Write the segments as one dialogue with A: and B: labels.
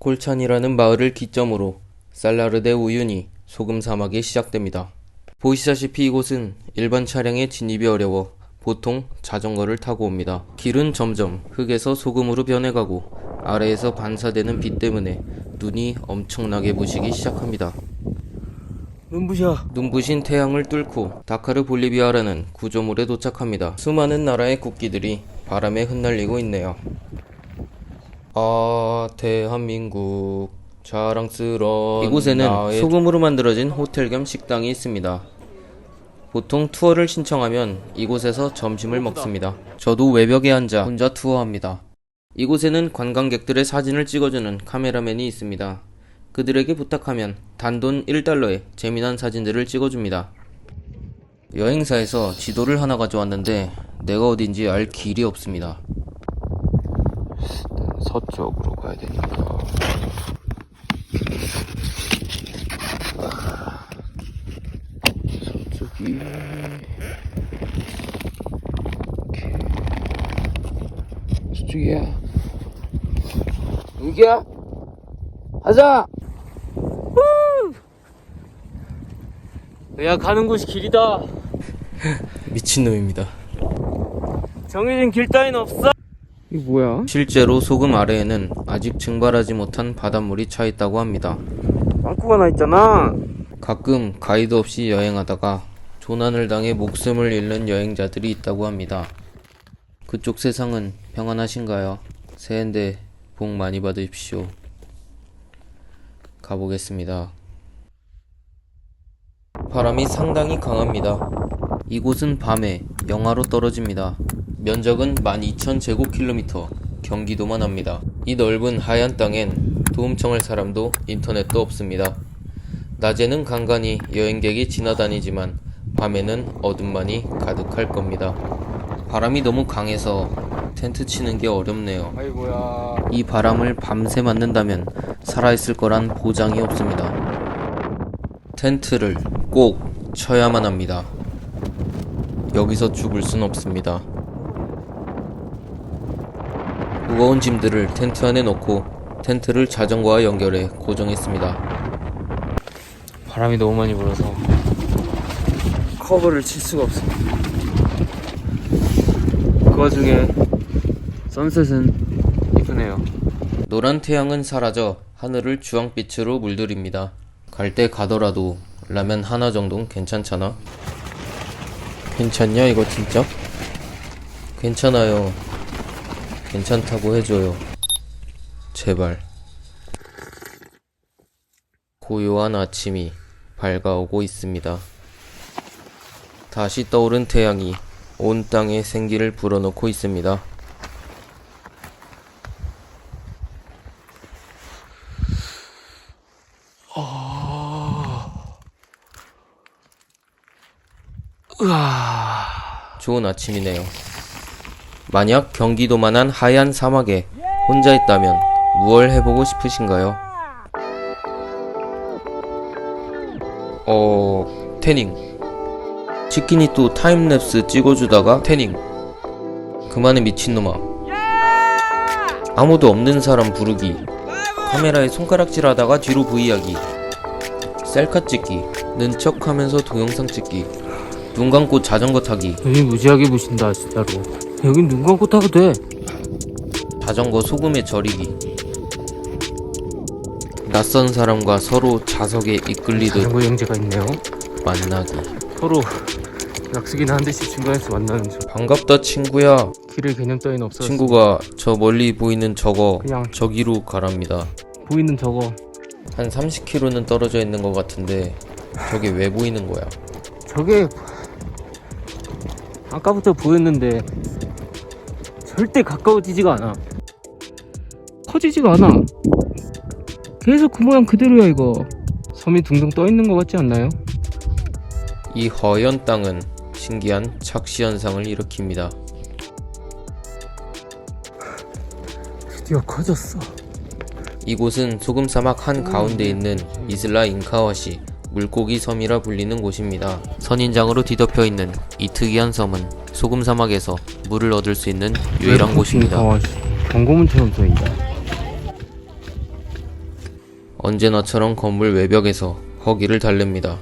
A: 콜찬이라는 마을을 기점으로 살라르데 우윤이 소금 사막에 시작됩니다. 보시다시피 이곳은 일반 차량의 진입이 어려워 보통 자전거를 타고 옵니다. 길은 점점 흙에서 소금으로 변해가고 아래에서 반사되는 빛 때문에 눈이 엄청나게 부시기 시작합니다. 눈부신 태양을 뚫고 다카르 볼리비아라는 구조물에 도착합니다. 수많은 나라의 국기들이 바람에 흩날리고 있네요. 아, 대한민국 자랑스러운 이곳에는 소금으로 만들어진 호텔 겸 식당이 있습니다. 보통 투어를 신청하면 이곳에서 점심을 먹습니다. 저도 외벽에 앉아 혼자 투어합니다. 이곳에는 관광객들의 사진을 찍어주는 카메라맨이 있습니다. 그들에게 부탁하면 단돈 1달러에 재미난 사진들을 찍어줍니다. 여행사에서 지도를 하나 가져왔는데 내가 어딘지 알 길이 없습니다. 서쪽으로 가야 되니까 서쪽이 저쪽이야. 여기야? 가자!
B: 내가 가는 곳이 길이다.
A: 미친놈입니다.
B: 정해진 길 따윈 없어. 이거 뭐야?
A: 실제로 소금 아래에는 아직 증발하지 못한 바닷물이 차 있다고 합니다.
B: 빵꾸가 나 있잖아.
A: 가끔 가이드 없이 여행하다가 조난을 당해 목숨을 잃는 여행자들이 있다고 합니다. 그쪽 세상은 평안하신가요? 새해인데 복 많이 받으십시오. 가보겠습니다. 바람이 상당히 강합니다. 이곳은 밤에 영하로 떨어집니다. 면적은 12,000제곱킬로미터, 경기도만 합니다. 이 넓은 하얀 땅엔 도움청할 사람도 인터넷도 없습니다. 낮에는 간간히 여행객이 지나다니지만 밤에는 어둠만이 가득할 겁니다. 바람이 너무 강해서 텐트 치는 게 어렵네요.
B: 아이고야.
A: 이 바람을 밤새 맞는다면 살아있을 거란 보장이 없습니다. 텐트를 꼭 쳐야만 합니다. 여기서 죽을 순 없습니다. 무거운 짐들을 텐트 안에 넣고 텐트를 자전거와 연결해 고정했습니다.
B: 바람이 너무 많이 불어서 커버를 칠 수가 없어. 그 와중에 선셋은 이쁘네요.
A: 노란 태양은 사라져 하늘을 주황빛으로 물들입니다. 갈 때 가더라도 라면 하나 정도는 괜찮잖아? 괜찮냐 이거 진짜? 괜찮아요. 괜찮다고 해줘요. 제발. 고요한 아침이 밝아오고 있습니다. 다시 떠오른 태양이 온 땅에 생기를 불어넣고 있습니다. 좋은 아침이네요. 만약 경기도만한 하얀 사막에 혼자 있다면 무얼 해보고 싶으신가요? 태닝. 치킨이 또 타임랩스 찍어주다가 태닝. 그만해 미친놈아. 아무도 없는 사람 부르기. 카메라에 손가락질 하다가 뒤로 V하기. 셀카 찍기. 는 척하면서 동영상 찍기. 눈 감고 자전거 타기.
B: 여기 무지하게 부신다 진짜로. 여긴 눈 감고 타도 돼.
A: 자전거 소금에 절이기. 낯선 사람과 서로 좌석에 이끌리듯
B: 자전거 형제가 있네요.
A: 만나기.
B: 서로 약속이나 한 대씩 중간에서 만나는 중.
A: 반갑다 친구야.
B: 길의 개념 따윈 없어.
A: 친구가 저 멀리 보이는 저거
B: 그냥
A: 저기로 가랍니다.
B: 보이는 저거.
A: 한 30km는 떨어져 있는 것 같은데 저게 왜 보이는 거야?
B: 저게 아까부터 보였는데 절대 가까워지지가 않아. 커지지가 않아. 계속 그 모양 그대로야 이거. 섬이 둥둥 떠 있는 것 같지 않나요?
A: 이 허연 땅은 신기한 착시 현상을 일으킵니다.
B: 드디어 커졌어.
A: 이곳은 소금 사막 한 가운데 있는 이슬라 인카와시 물고기 섬이라 불리는 곳입니다. 선인장으로 뒤덮여 있는 이 특이한 섬은 소금 사막에서 물을 얻을 수 있는 유일한 곳입니다.
B: 경고문처럼 써있다.
A: 언제나처럼 건물 외벽에서 허기를 달랩니다.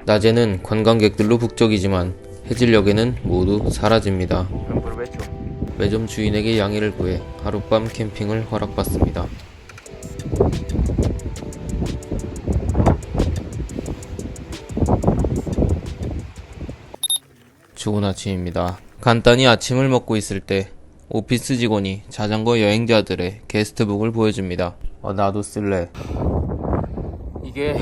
A: 낮에는 관광객들로 북적이지만 해질녘에는 모두 사라집니다. 매점 주인에게 양해를 구해 하룻밤 캠핑을 허락받습니다. 좋은 아침입니다. 간단히 아침을 먹고 있을 때 오피스 직원이 자전거 여행자들의 게스트북을 보여줍니다. 나도 쓸래.
B: 이게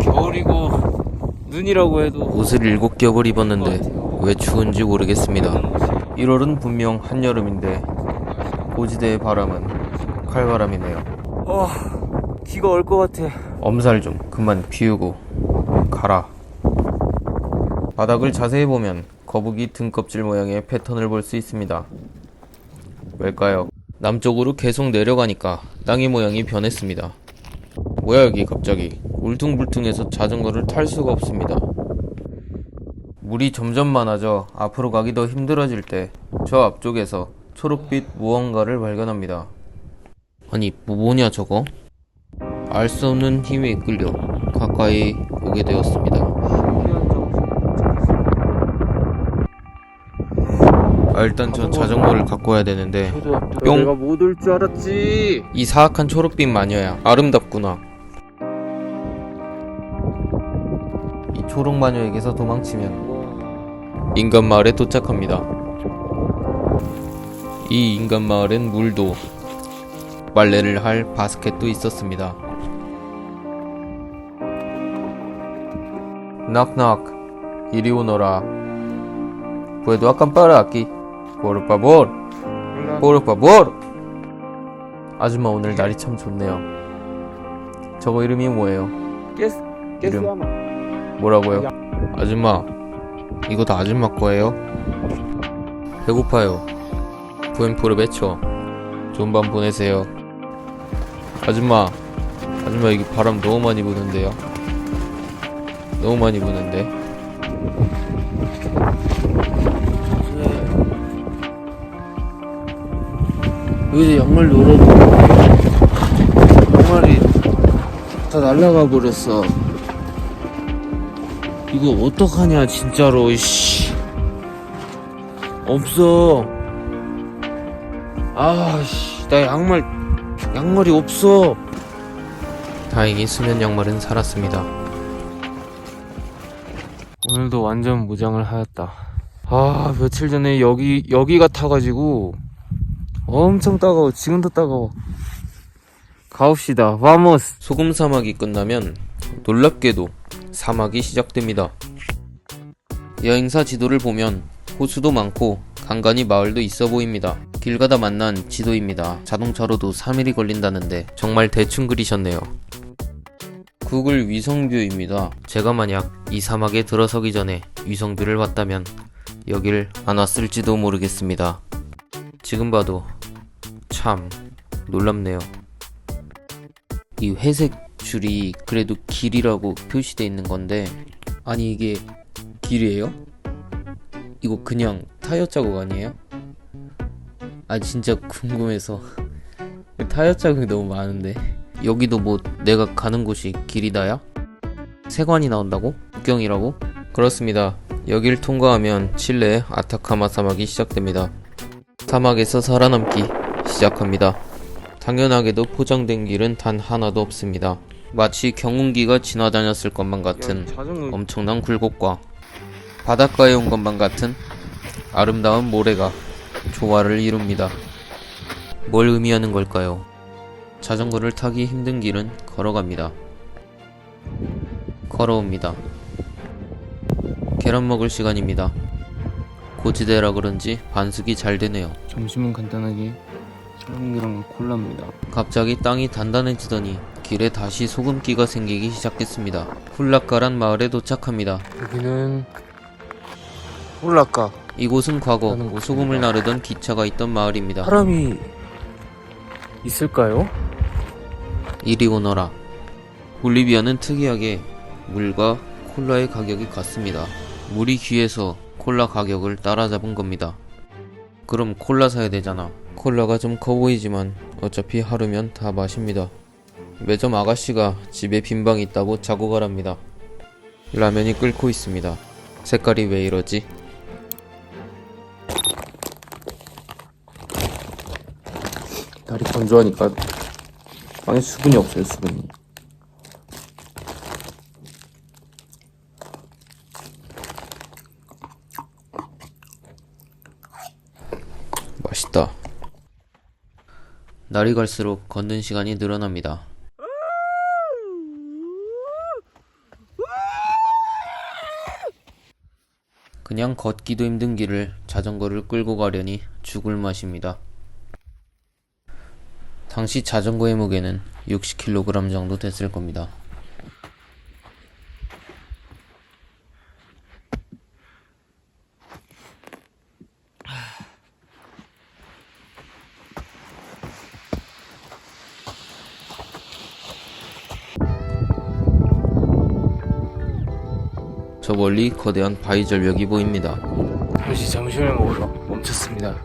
B: 겨울이고 눈이라고 해도
A: 옷을 7겹을 입었는데 왜 추운지 모르겠습니다. 1월은 분명 한여름인데 고지대의 바람은 칼바람이네요.
B: 귀가 얼 것 같아.
A: 엄살 좀 그만 피우고 가라. 바닥을 자세히 보면 거북이 등껍질 모양의 패턴을 볼 수 있습니다. 왜일까요? 남쪽으로 계속 내려가니까 땅의 모양이 변했습니다. 뭐야 여기 갑자기. 울퉁불퉁해서 자전거를 탈 수가 없습니다. 물이 점점 많아져 앞으로 가기 더 힘들어질 때 저 앞쪽에서 초록빛 무언가를 발견합니다. 아니 뭐냐 저거? 알 수 없는 힘에 이끌려 가까이 오게 되었습니다. 일단 저 자전거를 갖고 와야 되는데 뿅!
B: 내가 못 올 줄 알았지.
A: 이 사악한 초록빛 마녀야 아름답구나. 이 초록 마녀에게서 도망치면 인간 마을에 도착합니다. 이 인간 마을엔 물도 빨래를 할 바스켓도 있었습니다. 낙낙 이리 오너라. Puedo acampar aquí. Por favor. Por favor. 아줌마 오늘 날이 참 좋네요. 저거 이름이 뭐예요? 이름 뭐라고요? 아줌마 이거 다 아줌마 거예요? 배고파요. 부엔포르 베쳐. 좋은 밤 보내세요. 아줌마 여기 바람 너무 많이 부는데요. 너무 많이 부는데.
B: 여기서 양말 놀아도 양말이 다 날라가 버렸어. 이거 어떡하냐 진짜로. 이씨 없어. 아씨 나 양말이 없어.
A: 다행히 수면 양말은 살았습니다.
B: 오늘도 완전 무장을 하였다. 며칠 전에 여기가 타가지고 엄청 따가워. 지금도 따가워. 가봅시다. 바모스.
A: 소금 사막이 끝나면 놀랍게도 사막이 시작됩니다. 여행사 지도를 보면 호수도 많고 간간히 마을도 있어 보입니다. 길 가다 만난 지도입니다. 자동차로도 3일이 걸린다는데 정말 대충 그리셨네요. 구글 위성뷰입니다. 제가 만약 이 사막에 들어서기 전에 위성뷰를 봤다면 여길 안 왔을지도 모르겠습니다. 지금 봐도 참 놀랍네요. 이 회색 줄이 그래도 길이라고 표시되어 있는 건데, 아니 이게 길이에요? 이거 그냥 타이어 자국 아니에요? 진짜 궁금해서. 타이어 자국이 너무 많은데. 여기도 뭐 내가 가는 곳이 길이다야? 세관이 나온다고? 국경이라고? 그렇습니다. 여길 통과하면 칠레의 아타카마 사막이 시작됩니다. 사막에서 살아남기 시작합니다. 당연하게도 포장된 길은 단 하나도 없습니다. 마치 경운기가 지나다녔을 것만 같은 엄청난 굴곡과 바닷가에 온 것만 같은 아름다운 모래가 조화를 이룹니다. 뭘 의미하는 걸까요? 자전거를 타기 힘든 길은 걸어갑니다. 걸어옵니다. 계란 먹을 시간입니다. 고지대라 그런지 반숙이 잘 되네요.
B: 점심은 간단하게 소금이랑 콜라입니다.
A: 갑자기 땅이 단단해지더니 길에 다시 소금기가 생기기 시작했습니다. 훌라카란 마을에 도착합니다.
B: 여기는 홀라카.
A: 이곳은 과거 소금을 나르던 기차가 있던 마을입니다.
B: 사람이 있을까요?
A: 이리 오너라. 볼리비아는 특이하게 물과 콜라의 가격이 같습니다. 물이 귀해서 콜라 가격을 따라잡은 겁니다. 그럼 콜라 사야 되잖아. 콜라가 좀 커 보이지만 어차피 하루면 다 마십니다. 매점 아가씨가 집에 빈방이 있다고 자고 가랍니다. 라면이 끓고 있습니다. 색깔이 왜 이러지?
B: 날이 건조하니까 빵에 수분이 없어요, 수분이.
A: 맛있다. 날이 갈수록 걷는 시간이 늘어납니다. 그냥 걷기도 힘든 길을 자전거를 끌고 가려니 죽을 맛입니다. 당시 자전거의 무게는 60kg 정도 됐을 겁니다. 저 멀리 거대한 바위 절벽이 보입니다.
B: 잠시 점심을 먹으러 멈췄습니다.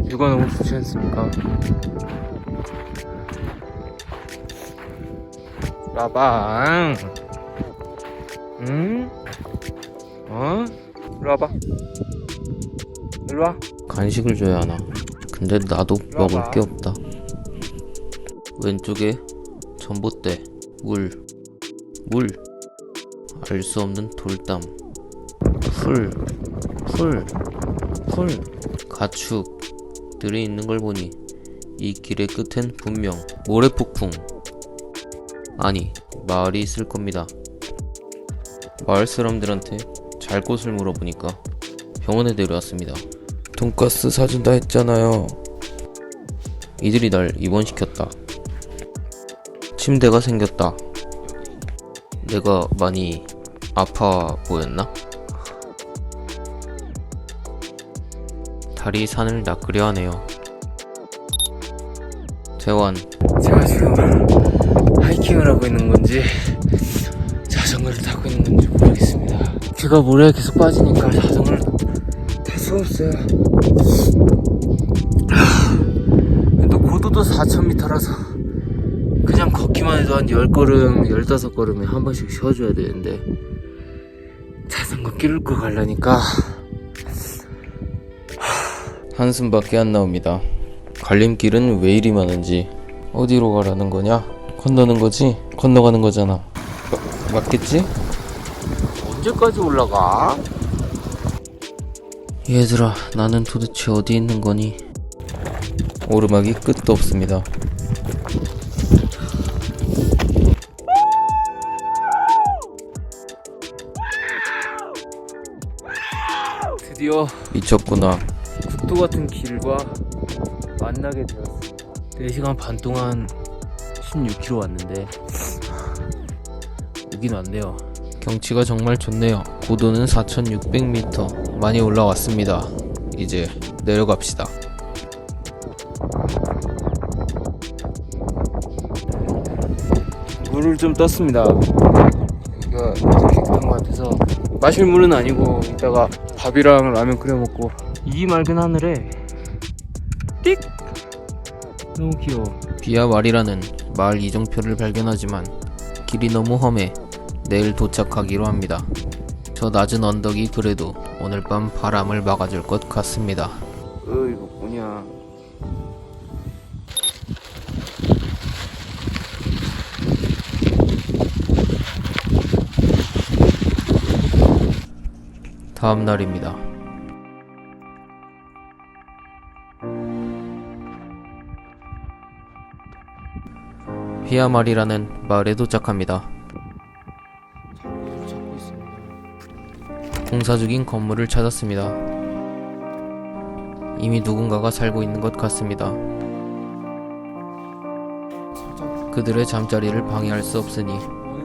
B: 뷰가 너무 좋지 않습니까? 라방. 응? 어? 일로 와봐. 일로 와.
A: 간식을 줘야 하나? 근데 나도 먹을 게 없다. 왼쪽에 전봇대, 물, 알 수 없는 돌담, 풀, 가축들이 있는 걸 보니 이 길의 끝엔 분명 모래폭풍, 아니 마을이 있을 겁니다. 마을 사람들한테 잘 곳을 물어보니까 병원에 데려왔습니다. 돈가스 사준다 했잖아요. 이들이 날 입원시켰다. 침대가 생겼다. 내가 많이 아파 보였나? 달이 산을 낚으려 하네요. 재환,
B: 제가 지금 하이킹을 하고 있는 건지 자전거를 타고 있는 건지 모르겠습니다. 제가 모래에 계속 빠지니까 자전거를 탈 수가 없어요. 또 고도도 4000m라서 그냥 걷기만 해도 한 10걸음, 15걸음에 한 번씩 쉬어줘야 되는데 자전거 끌고 가려니까
A: 한숨밖에 안 나옵니다. 갈림길은 왜 이리 많은지. 어디로 가라는 거냐? 건너는 거지? 건너가는 거잖아. 맞겠지?
B: 언제까지 올라가?
A: 얘들아, 나는 도대체 어디 있는 거니? 오르막이 끝도 없습니다.
B: 드디어
A: 미쳤구나.
B: 국도 같은 길과 만나게 되었습니다. 4시간 반 동안 16km 왔는데 오긴 왔네요.
A: 경치가 정말 좋네요. 고도는 4600m. 많이 올라왔습니다. 이제 내려갑시다.
B: 물을 좀 떴습니다. 여기가 깨끗한 것 같아서 마실 물은 아니고 이따가 밥이랑 라면 끓여 먹고. 이 맑은 하늘에 띡! 너무 귀여워.
A: 비아말이라는 마을 이정표를 발견하지만 길이 너무 험해 내일 도착하기로 합니다. 저 낮은 언덕이 그래도 오늘 밤 바람을 막아줄 것 같습니다.
B: 이거 뭐냐.
A: 다음 날입니다. 비아말이라는 마을에 도착합니다. 공사 중인 건물을 찾았습니다. 이미 누군가가 살고 있는 것 같습니다. 그들의 잠자리를 방해할 수 없으니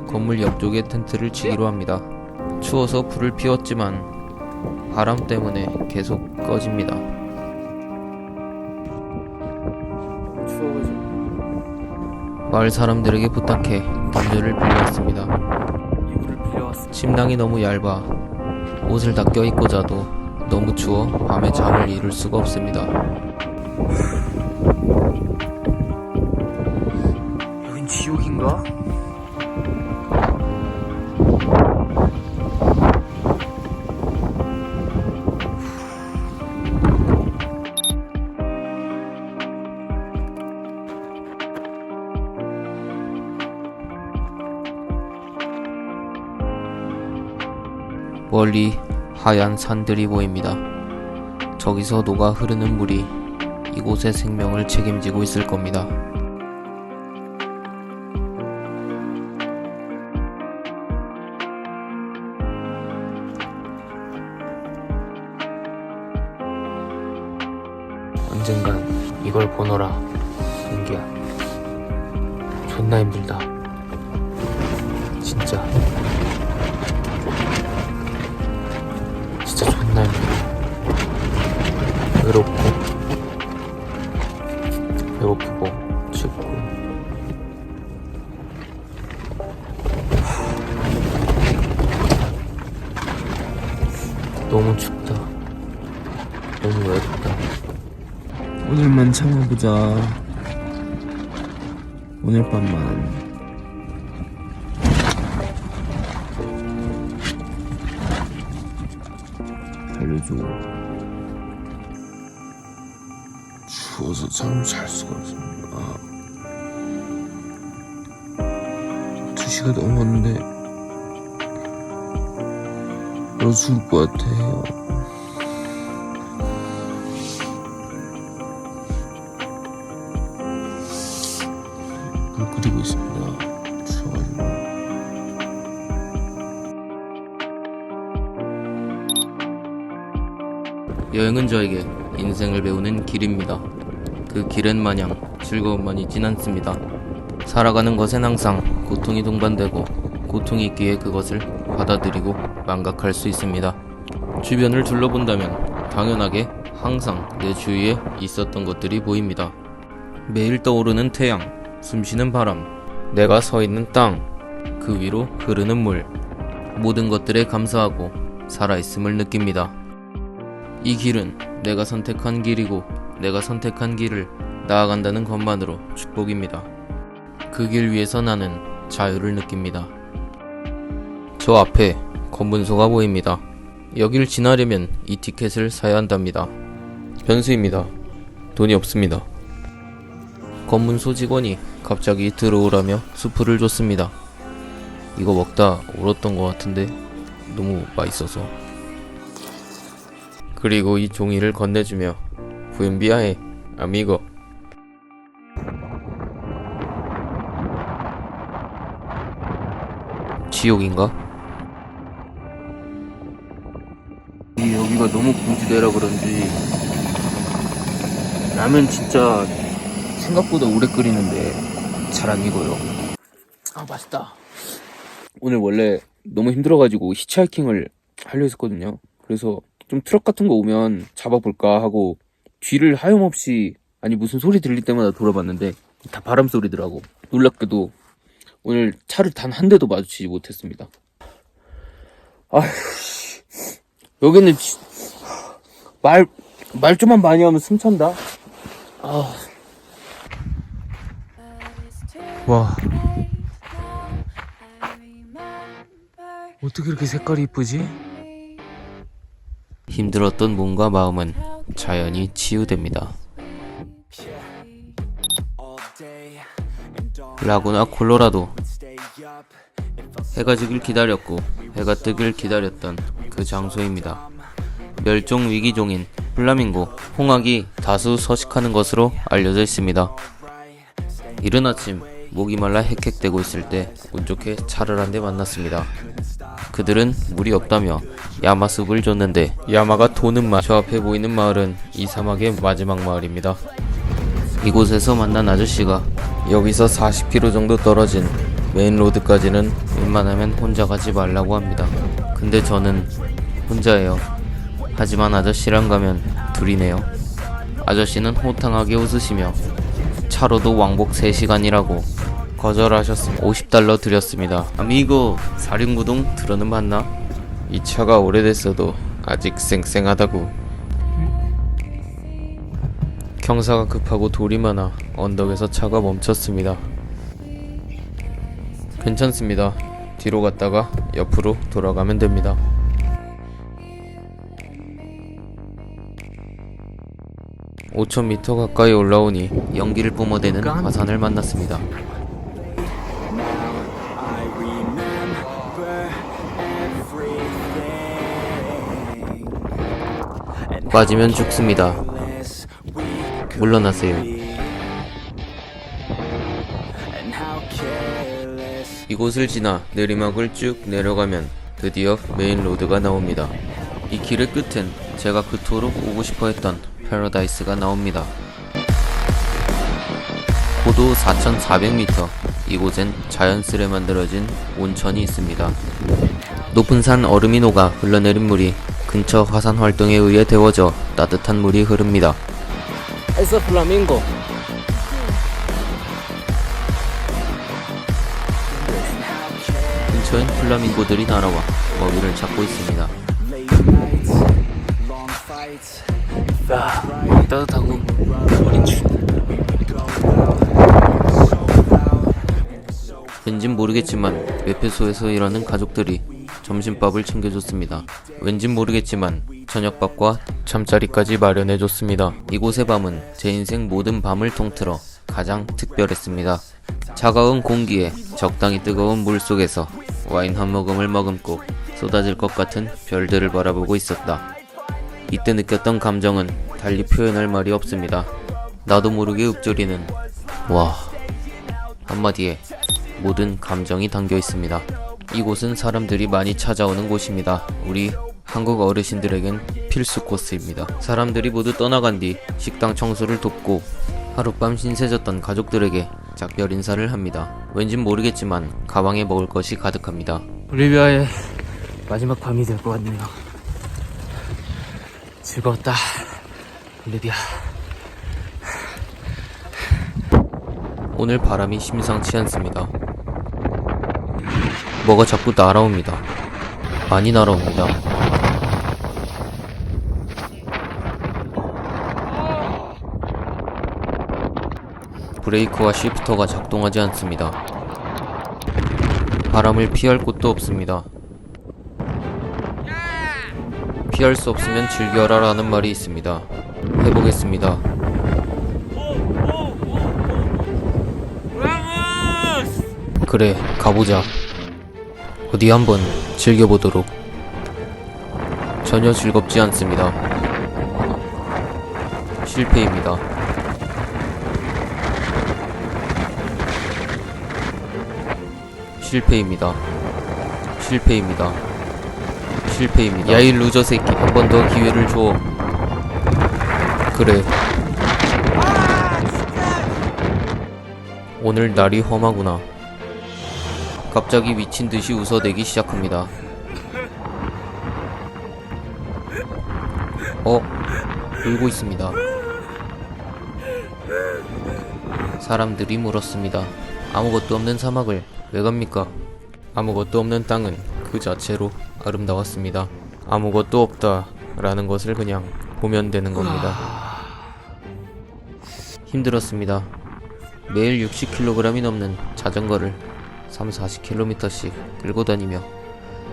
A: 건물 옆쪽에 텐트를 치기로 합니다. 추워서 불을 피웠지만 바람 때문에 계속 꺼집니다.
B: 추워가지고
A: 마을 사람들에게 부탁해 담요를 빌려왔습니다.
B: 이불을 빌려왔어.
A: 침낭이 너무 얇아 옷을 다 껴입고 자도 너무 추워 밤에 잠을 이룰 수가 없습니다. 멀리 하얀 산들이 보입니다. 저기서 녹아 흐르는 물이 이곳의 생명을 책임지고 있을 겁니다. 언젠간 이걸 보너라. 은기야, 존나 힘들다. 진짜 존나 힘들다. 외롭고 배고프고 춥고 너무 춥다. 너무 외롭다.
C: 오늘만 참아보자. 오늘 밤만. 살려줘. 추워서 잠 잘 수가 없습니다. 2시가 넘었는데 너 죽을 것 같아요. 물 끓이고 있습니다. 추워가지고.
A: 여행은 저에게 인생을 배우는 길입니다. 그 길은 마냥 즐거움만이 있진 않습니다. 살아가는 것엔 항상 고통이 동반되고 고통이 있기에 그것을 받아들이고 망각할 수 있습니다. 주변을 둘러본다면 당연하게 항상 내 주위에 있었던 것들이 보입니다. 매일 떠오르는 태양, 숨쉬는 바람, 내가 서 있는 땅, 그 위로 흐르는 물, 모든 것들에 감사하고 살아있음을 느낍니다. 이 길은 내가 선택한 길이고 내가 선택한 길을 나아간다는 것만으로 축복입니다. 그 길 위에서 나는 자유를 느낍니다. 저 앞에 검문소가 보입니다. 여길 지나려면 이 티켓을 사야 한답니다. 변수입니다. 돈이 없습니다. 검문소 직원이 갑자기 들어오라며 수프를 줬습니다. 이거 먹다 울었던 것 같은데 너무 맛있어서. 그리고 이 종이를 건네주며 부엔비아에 아미고. 지옥인가? 여기가 너무 고지대라 그런지 라면 진짜 생각보다 오래 끓이는데 잘 안 익어요. 아, 맛있다. 오늘 원래 너무 힘들어가지고 히치하이킹을 하려 했었거든요. 그래서 좀 트럭 같은 거 오면 잡아볼까 하고 뒤를 하염없이, 아니 무슨 소리 들릴 때마다 돌아봤는데 다 바람 소리더라고. 놀랍게도 오늘 차를 단 한 대도 마주치지 못했습니다. 아휴, 여기는 말 좀만 많이 하면 숨찬다. 아, 와, 어떻게 이렇게 색깔이 이쁘지? 힘들었던 몸과 마음은 자연히 치유됩니다. 라구나 콜로라도. 해가 지길 기다렸고 해가 뜨길 기다렸던 그 장소입니다. 멸종 위기종인 플라밍고, 홍학이 다수 서식하는 것으로 알려져 있습니다. 이른 아침 목이 말라 헥헥대고 있을 때 운 좋게 차를 한 대 만났습니다. 그들은 물이 없다며 야마숲을 줬는데 야마가 도는 맛. 저 앞에 보이는 마을은 이 사막의 마지막 마을입니다. 이곳에서 만난 아저씨가 여기서 40km 정도 떨어진 메인로드까지는 웬만하면 혼자 가지 말라고 합니다. 근데 저는 혼자예요. 하지만 아저씨랑 가면 둘이네요. 아저씨는 호탕하게 웃으시며 차로도 왕복 3시간이라고 거절하셨습니다. $50 드렸습니다. 아미고, 사륜구동 들어는 봤나? 이 차가 오래됐어도 아직 쌩쌩하다고. 경사가 급하고 돌이 많아 언덕에서 차가 멈췄습니다. 괜찮습니다. 뒤로 갔다가 옆으로 돌아가면 됩니다. (5,000m) 가까이 올라오니 연기를 뿜어대는 화산을 만났습니다. 빠지면 죽습니다. 물러나세요. 이곳을 지나 내리막을 쭉 내려가면 드디어 메인 로드가 나옵니다. 이 길의 끝엔 제가 그토록 오고 싶어 했던 패러다이스가 나옵니다. 고도 4,400m, 이곳엔 자연스레 만들어진 온천이 있습니다. 높은 산 얼음이 녹아 흘러내린 물이 근처 화산 활동에 의해 데워져 따뜻한 물이 흐릅니다.
B: 에서 플라밍고.
A: 근처엔 플라밍고들이 날아와 먹이를 찾고 있습니다.
B: 따뜻하고 물이 춥네.
A: 왠진 모르겠지만 매표소에서 일하는 가족들이 점심밥을 챙겨줬습니다. 왠진 모르겠지만 저녁밥과 잠자리까지 마련해줬습니다. 이곳의 밤은 제 인생 모든 밤을 통틀어 가장 특별했습니다. 차가운 공기에 적당히 뜨거운 물 속에서 와인 한 모금을 머금고 쏟아질 것 같은 별들을 바라보고 있었다. 이때 느꼈던 감정은 달리 표현할 말이 없습니다. 나도 모르게 읊조리는 와 한마디에 모든 감정이 담겨 있습니다. 이곳은 사람들이 많이 찾아오는 곳입니다. 우리 한국 어르신들에겐 필수 코스입니다. 사람들이 모두 떠나간 뒤 식당 청소를 돕고 하룻밤 신세졌던 가족들에게 작별 인사를 합니다. 왠진 모르겠지만 가방에 먹을 것이 가득합니다.
B: 볼리비아의 마지막 밤이 될 것 같네요. 즐거웠다, 볼리비아.
A: 오늘 바람이 심상치 않습니다. 뭐가 자꾸 날아옵니다. 많이 날아옵니다. 브레이크와 시프터가 작동하지 않습니다. 바람을 피할 곳도 없습니다. 피할 수 없으면 즐겨라 라는 말이 있습니다. 해보겠습니다. 그래, 가보자. 어디 한번 즐겨보도록. 전혀 즐겁지 않습니다. 실패입니다. 실패입니다. 실패입니다. 실패입니다. 야 이 루저 새끼, 한 번 더 기회를 줘. 그래. 오늘 날이 험하구나. 갑자기 미친듯이 웃어대기 시작합니다. 울고 있습니다. 사람들이 물었습니다. 아무것도 없는 사막을 왜 갑니까? 아무것도 없는 땅은 그 자체로 아름다웠습니다. 아무것도 없다 라는 것을 그냥 보면 되는 겁니다. 힘들었습니다. 매일 60kg이 넘는 자전거를 30-40km씩 끌고 다니며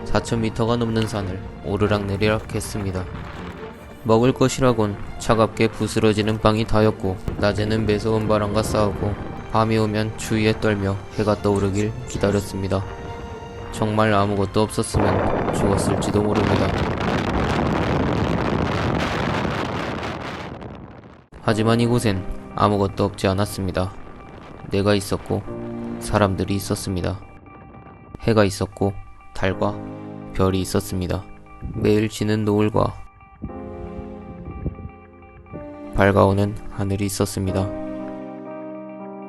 A: 4000m가 넘는 산을 오르락내리락 했습니다. 먹을 것이라곤 차갑게 부스러지는 빵이 다였고, 낮에는 매서운 바람과 싸우고, 밤이 오면 추위에 떨며 해가 떠오르길 기다렸습니다. 정말 아무것도 없었으면 죽었을지도 모릅니다. 하지만 이곳엔 아무것도 없지 않았습니다. 내가 있었고 사람들이 있었습니다. 해가 있었고 달과 별이 있었습니다. 매일 지는 노을과 밝아오는 하늘이 있었습니다.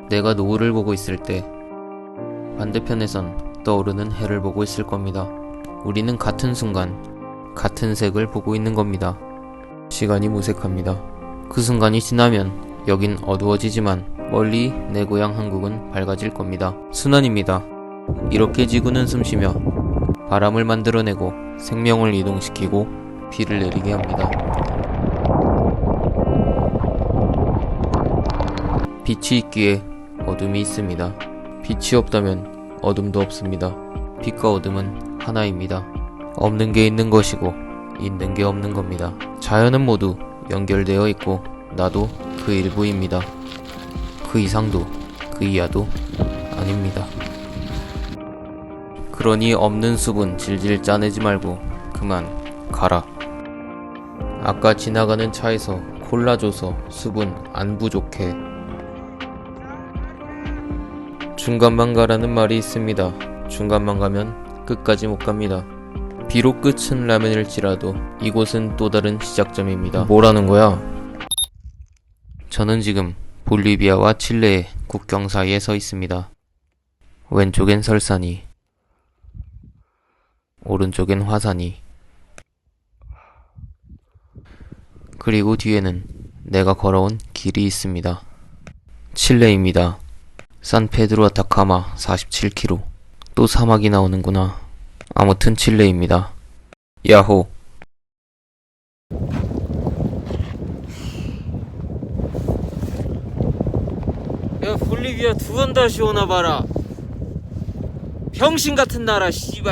A: 내가 노을을 보고 있을 때 반대편에선 떠오르는 해를 보고 있을 겁니다. 우리는 같은 순간 같은 색을 보고 있는 겁니다. 시간이 무색합니다. 그 순간이 지나면 여긴 어두워지지만 멀리 내 고향 한국은 밝아질 겁니다. 순환입니다. 이렇게 지구는 숨쉬며 바람을 만들어내고 생명을 이동시키고 비를 내리게 합니다. 빛이 있기에 어둠이 있습니다. 빛이 없다면 어둠도 없습니다. 빛과 어둠은 하나입니다. 없는 게 있는 것이고 있는 게 없는 겁니다. 자연은 모두 연결되어 있고 나도 그 일부입니다. 그 이상도 그 이하도 아닙니다. 그러니 없는 숲은 질질 짜내지 말고 그만 가라. 아까 지나가는 차에서 콜라 줘서 수분 안 부족해. 중간만 가라는 말이 있습니다. 중간만 가면 끝까지 못 갑니다. 비록 끝은 라면일지라도 이곳은 또 다른 시작점입니다. 뭐라는 거야? 저는 지금 볼리비아와 칠레의 국경 사이에 서 있습니다. 왼쪽엔 설산이, 오른쪽엔 화산이, 그리고 뒤에는 내가 걸어온 길이 있습니다. 칠레입니다. 산페드로 아타카마 47km. 또 사막이 나오는구나. 아무튼 칠레입니다. 야호.
B: 야 볼리비아 두 번 다시 오나 봐라. 병신 같은 나라 씨발.